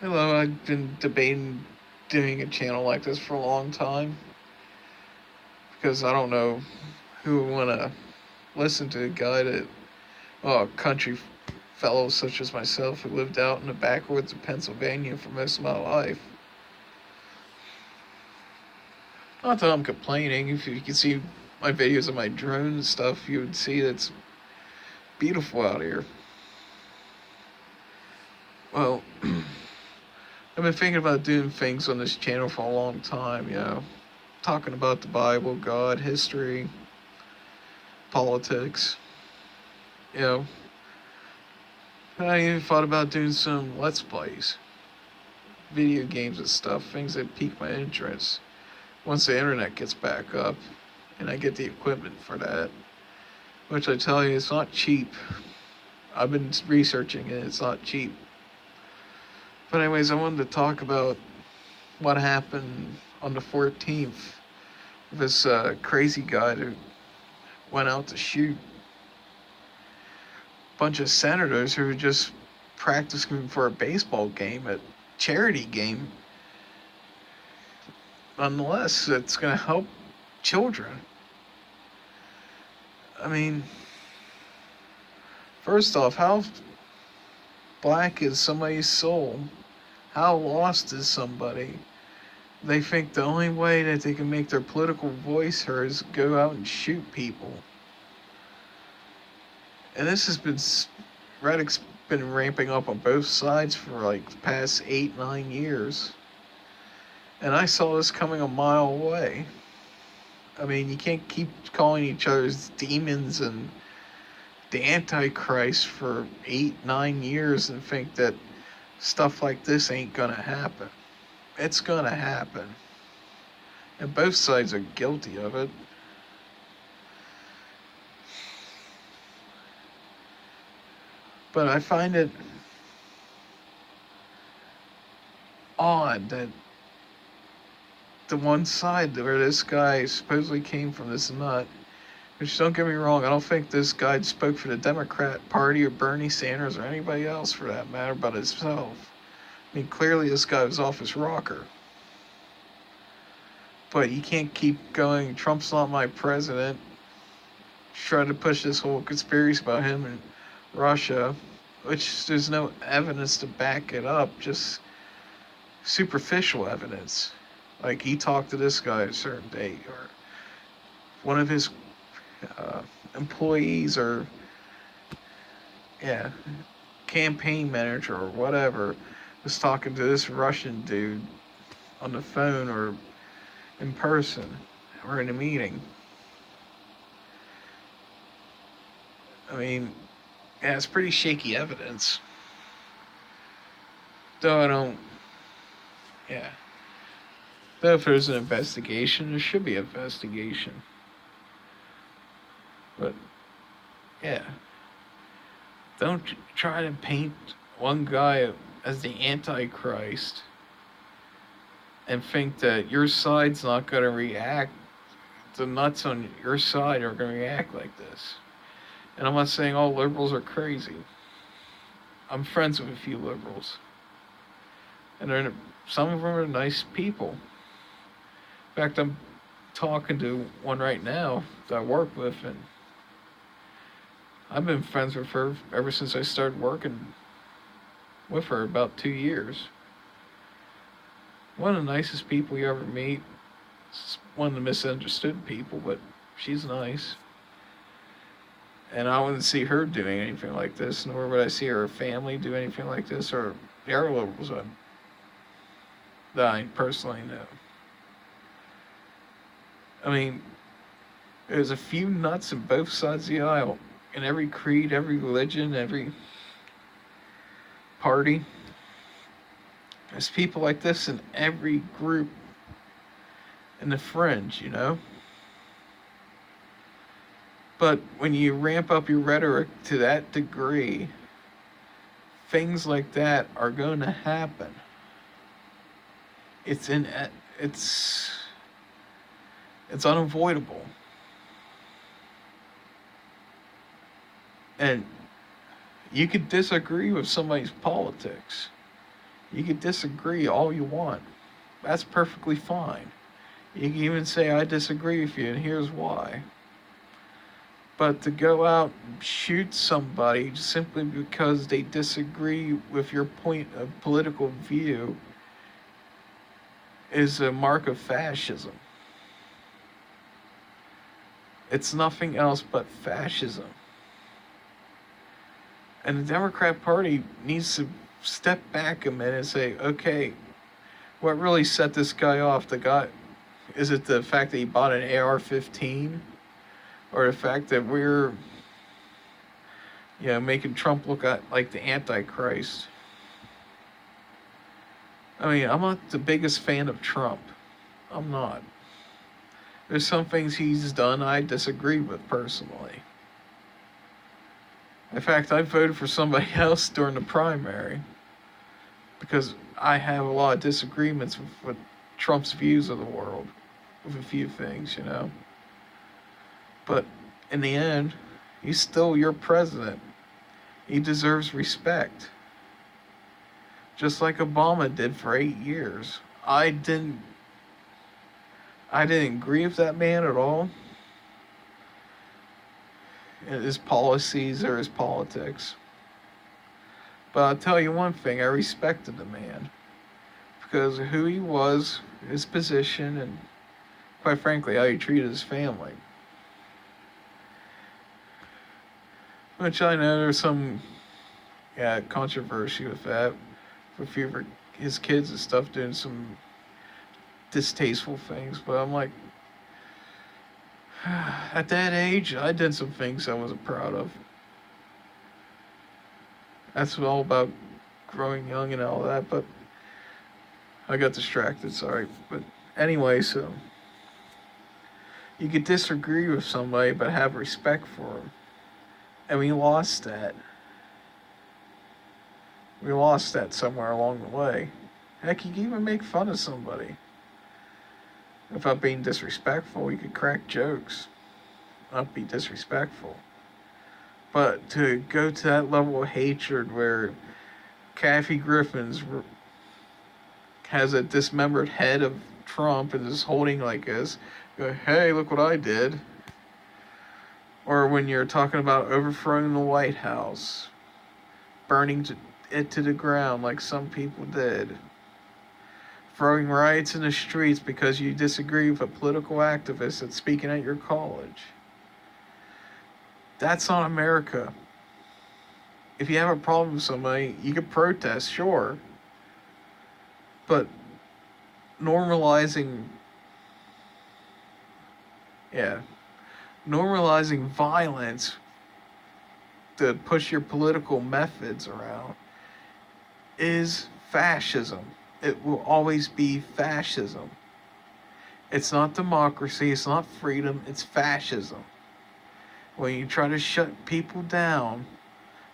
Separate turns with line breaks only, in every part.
Hello, I've been debating doing a channel like this for a long time because I don't know who would want to listen to a guy that, well, a country fellow such as myself who lived out in the backwoods of Pennsylvania for most of my life. Not that I'm complaining. If you could see my videos of my drone and stuff, you would see that it's beautiful out here. Well, I've been thinking about doing things on this channel for a long time, talking about the Bible, God, history, politics, you know. I even thought about doing some Let's Plays, video games and stuff, things that pique my interest. Once the internet gets back up and I get the equipment for that, which I tell you, it's not cheap. I've been researching it, it's not cheap. But, anyways, I wanted to talk about what happened on the 14th. This crazy guy who went out to shoot a bunch of senators who were just practicing for a baseball game, a charity game. Nonetheless, it's going to help children. I mean, first off, how black is somebody's soul? How lost is somebody? They think the only way that they can make their political voice heard is go out and shoot people. And this has been, Reddit's been ramping up on both sides for like the past 8-9 years. And I saw this coming a mile away. I mean, you can't keep calling each other's demons and the Antichrist for 8-9 years and think that stuff like this ain't gonna happen. It's gonna happen. And both sides are guilty of it. But I find it odd that the one side where this guy supposedly came from, this nut, which don't get me wrong, I don't think this guy spoke for the Democrat Party or Bernie Sanders or anybody else for that matter but himself. I mean, clearly this guy was off his rocker. But you can't keep going, Trump's not my president, try to push this whole conspiracy about him and Russia, which there's no evidence to back it up, just superficial evidence. Like he talked to this guy at a certain date, or one of his employees, or campaign manager or whatever was talking to this Russian dude on the phone or in person or in a meeting. I mean, yeah, it's pretty shaky evidence. Though I don't, yeah. Though if there's an investigation, there should be an investigation. But, yeah. Don't try to paint one guy as the Antichrist and think that your side's not going to react. The nuts on your side are going to react like this. And I'm not saying all liberals are crazy. I'm friends with a few liberals. And some of them are nice people. In fact, I'm talking to one right now that I work with, and I've been friends with her ever since I started working with her about 2 years. One of the nicest people you ever meet. One of the misunderstood people, but she's nice. And I wouldn't see her doing anything like this, nor would I see her family do anything like this, or the other liberals that I personally know. I mean, there's a few nuts on both sides of the aisle, in every creed, every religion, every party. There's people like this in every group in the fringe, you know? But when you ramp up your rhetoric to that degree, things like that are going to happen. It's unavoidable. And you could disagree with somebody's politics. You can disagree all you want. That's perfectly fine. You can even say, I disagree with you, and here's why. But to go out and shoot somebody simply because they disagree with your point of political view is a mark of fascism. It's nothing else but fascism. And the Democrat Party needs to step back a minute and say, okay, what really set this guy off? The guy, is it the fact that he bought an AR-15, or the fact that we're, making Trump look like the Antichrist? I mean, I'm not the biggest fan of Trump. I'm not. There's some things he's done I disagree with personally. In fact, I voted for somebody else during the primary because I have a lot of disagreements with Trump's views of the world, with a few things, But in the end, he's still your president. He deserves respect. Just like Obama did for 8 years. I didn't agree with that man at all. His policies or his politics. But I'll tell you one thing, I respected the man. Because of who he was, his position, and quite frankly, how he treated his family. Which I know there's some controversy with that. For a few of his kids and stuff doing some distasteful things. But I'm like, at that age, I did some things I wasn't proud of. That's all about growing young and all that, but I got distracted, sorry. But anyway, so you could disagree with somebody, but have respect for them. And we lost that. We lost that somewhere along the way. Heck, you can even make fun of somebody. Without being disrespectful, you could crack jokes. Not be disrespectful. But to go to that level of hatred where Kathy Griffin's has a dismembered head of Trump and is holding like this, go, hey, look what I did. Or when you're talking about overthrowing the White House, burning it to the ground like some people did. Throwing riots in the streets because you disagree with a political activist that's speaking at your college. That's not America. If you have a problem with somebody, you can protest, sure. But normalizing violence to push your political methods around is fascism. It will always be fascism. It's not democracy, it's not freedom, it's fascism. When you try to shut people down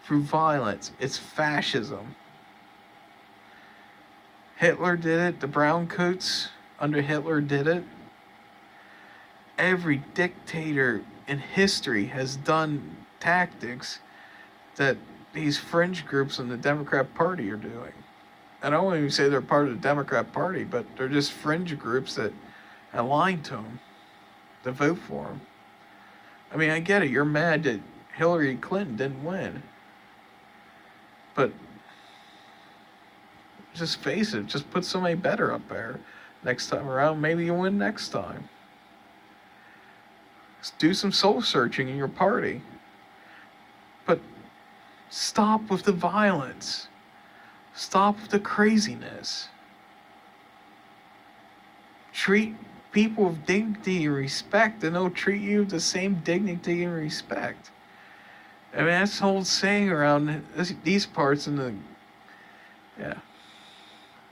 through violence, it's fascism. Hitler did it, the browncoats under Hitler did it. Every dictator in history has done tactics that these fringe groups in the Democrat Party are doing. And I don't even say they're part of the Democrat Party, but they're just fringe groups that align to them, to vote for them. I mean, I get it. You're mad that Hillary Clinton didn't win. But just face it. Just put somebody better up there next time around. Maybe you win next time. Just do some soul searching in your party. But stop with the violence. Stop with the craziness. Treat people with dignity and respect, and they'll treat you with the same dignity and respect. I mean, that's the whole saying around these parts in the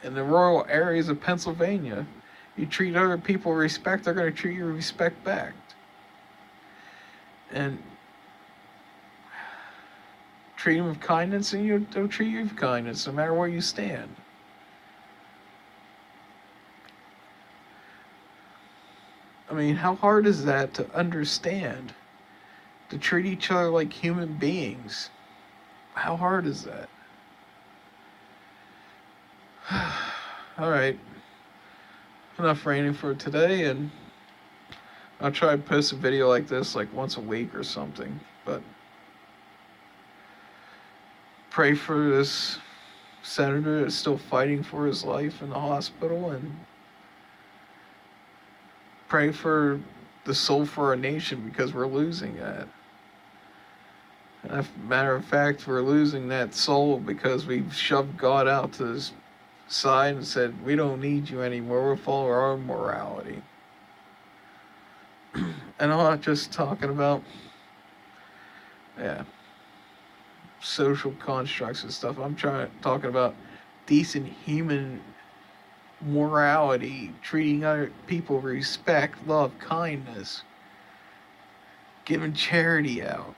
rural areas of Pennsylvania. You treat other people with respect, they're going to treat you with respect back. And treat them with kindness, and they'll treat you with kindness, no matter where you stand. I mean, how hard is that to understand? To treat each other like human beings. How hard is that? Alright, enough raining for today, and I'll try to post a video like this like once a week or something. But pray for this senator that's still fighting for his life in the hospital, and pray for the soul for our nation, because we're losing that. As a matter of fact, we're losing that soul because we've shoved God out to the side and said, we don't need you anymore, we'll follow our own morality. And I'm not just talking about, social constructs and stuff. I'm talking about decent human morality, treating other people with respect, love, kindness, giving charity out,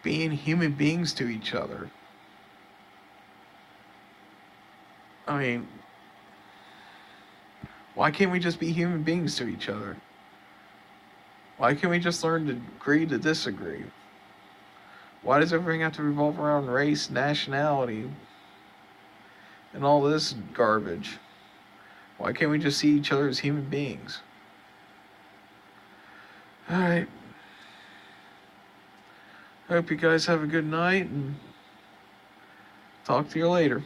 being human beings to each other. I mean, why can't we just be human beings to each other? Why can't we just learn to agree to disagree? Why does everything have to revolve around race, nationality, and all this garbage? Why can't we just see each other as human beings? Alright. I hope you guys have a good night, and talk to you later.